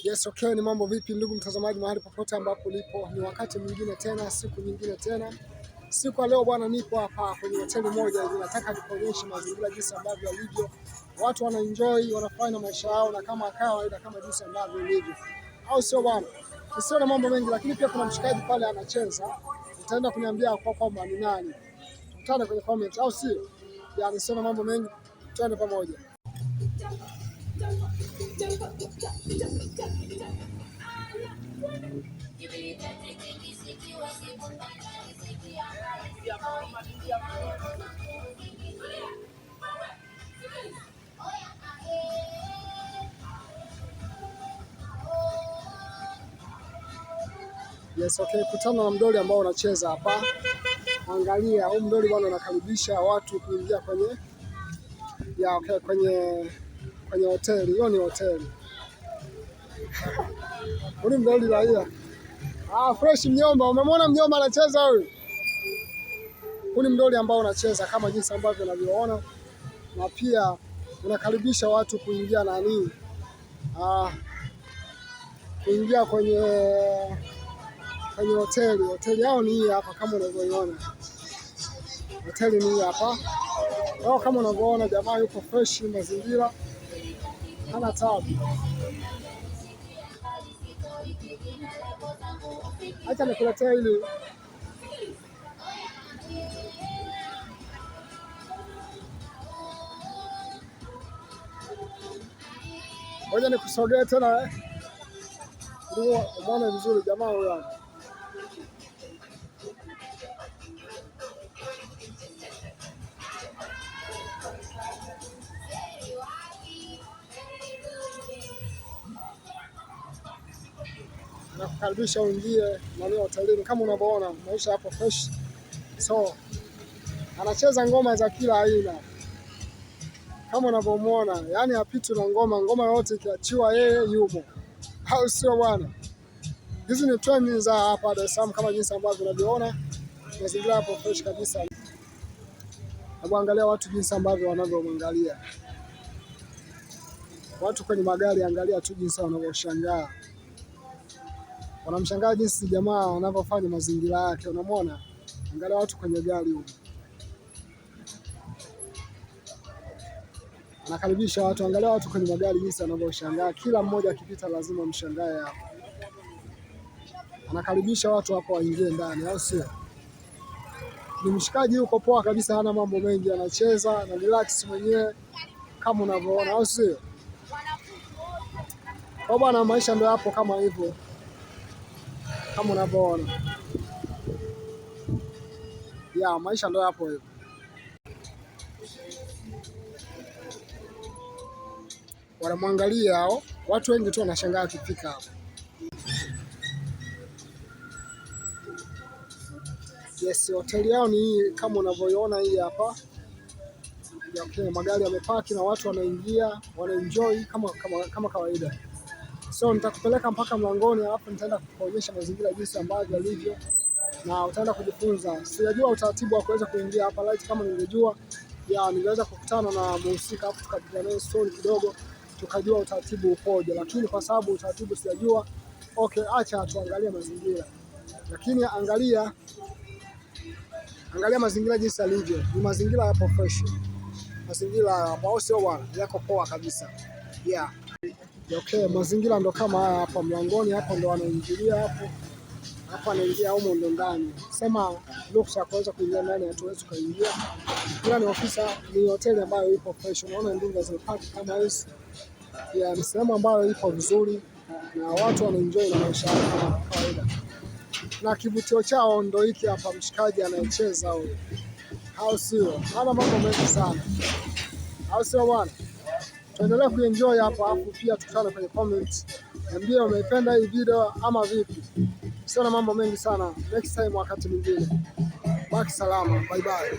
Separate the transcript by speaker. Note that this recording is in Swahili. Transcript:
Speaker 1: Yes, okay, ni mambo vipi ndugu mtazamaji mahali popote ambapo ulipo. Ni wakati mwingine tena, siku nyingine tena. Siku ya leo bwana, nipo hapa kwenye hoteli moja hivi, nataka nikuonyeshe mazingira jinsi ambavyo yalivyo. Watu wana enjoy, wanafanya na maisha yao na kama kawaida kama jinsi ambavyo ilivyo. Au sio bwana? Sio na mambo mengi, lakini pia kuna mshikaji pale anacheza. Utaenda kuniambia kwamba ni nani. Tutane kwenye comment, au sio? Yaani sio na mambo mengi, twende pamoja. Yes, okay, kutana na mdoli ambao unacheza hapa. Angalia, huu mdoli bwana unakaribisha watu kuingia kwenye hoteli. Hiyo ni hoteli. Huyu mdoli raia. Fresh mnyomba, umemwona mnyomba anacheza huyu? Huyu ni mdoli ambao unacheza kama jinsi ambavyo unavyoona, na pia unakaribisha watu kuingia kuingia kwenye hoteli. Hoteli yao ni hii hapa kama unavyoiona. Hoteli ni hii hapa. Wao kama unavyoona jamaa yuko fresh, mazingira hana tabu. Acha nikuletea hili. Ngoja nikusogee tena ndio umeona vizuri jamaa huyo hapa. Nakukaribisha uingie ndani ya hotelini kama unavyoona maisha hapo fresh. So anacheza ngoma za kila aina kama unavyomuona, yani hapitwi na ngoma yote ikiachiwa yeye yumo, au sio bwana? Hizi ni trend za hapa Dar es Salaam kama jinsi ambavyo unavyoona mazingira hapo fresh kabisa. Hebu angalia watu jinsi ambavyo wanavyomwangalia. Watu kwenye magari, angalia tu jinsi wanavyoshangaa. Wanamshangaa jinsi jamaa anavyofanya mazingira yake, unamwona? Angalia watu kwenye gari huko. Anakaribisha watu, angalia watu kwenye magari jinsi wanavyoshangaa. Kila mmoja akipita lazima mshangae hapo. Anakaribisha watu hapo waingie ndani, au sio? Ni mshikaji yuko poa kabisa, hana mambo mengi, anacheza na relax mwenyewe kama unavyoona, au sio? Kwa bwana, maisha ndio hapo kama hivyo. Kama unavyoona. Ya, maisha ndio hapo hivyo. Wanamwangalia hao, watu wengi tu wanashangaa akifika hapo. Yes, hoteli yao ni hii kama unavyoiona hii hapa. Okay, magari yamepaki na watu wanaingia, wanaenjoy kama kawaida. So nitakupeleka mpaka mlangoni, alafu nitaenda kukuonyesha mazingira jinsi ambavyo yalivyo na utaenda kujifunza. Sijajua utaratibu wa kuweza kuingia hapa, light kama ningejua ningeweza kukutana na mhusika hapo tukapiga naye story kidogo tukajua utaratibu upoje, lakini kwa sababu utaratibu sijajua, okay, acha tuangalie mazingira. Lakini angalia mazingira jinsi yalivyo. Ni mazingira yapo fresh. Mazingira hapo sio bwana, yako poa kabisa. Yeah. Okay, mazingira ndo kama haya hapa mlangoni hapo ndo wanaingilia hapo. Hapa anaingia huko ndo ndani. Sema ruksa kuweza kuingia ndani hatuwezi kuingia. Ila ni ofisa, ni hoteli ambayo ipo fresh. Unaona ndinga zimepaki kama hizi. Ni sehemu ambayo ipo vizuri na watu wanaenjoy na maisha yao kama kawaida. Na kivutio chao ndo hiki hapa, mshikaji anayecheza huyo. Au sio? Hana mambo mengi sana. Au sio bwana? Tuendelee kuenjoy hapa, afu pia tukutane kwenye comment. Niambie umeipenda hii video ama vipi? Sio na mambo mengi sana. Next time wakati mwingine. Baki salama. Bye bye.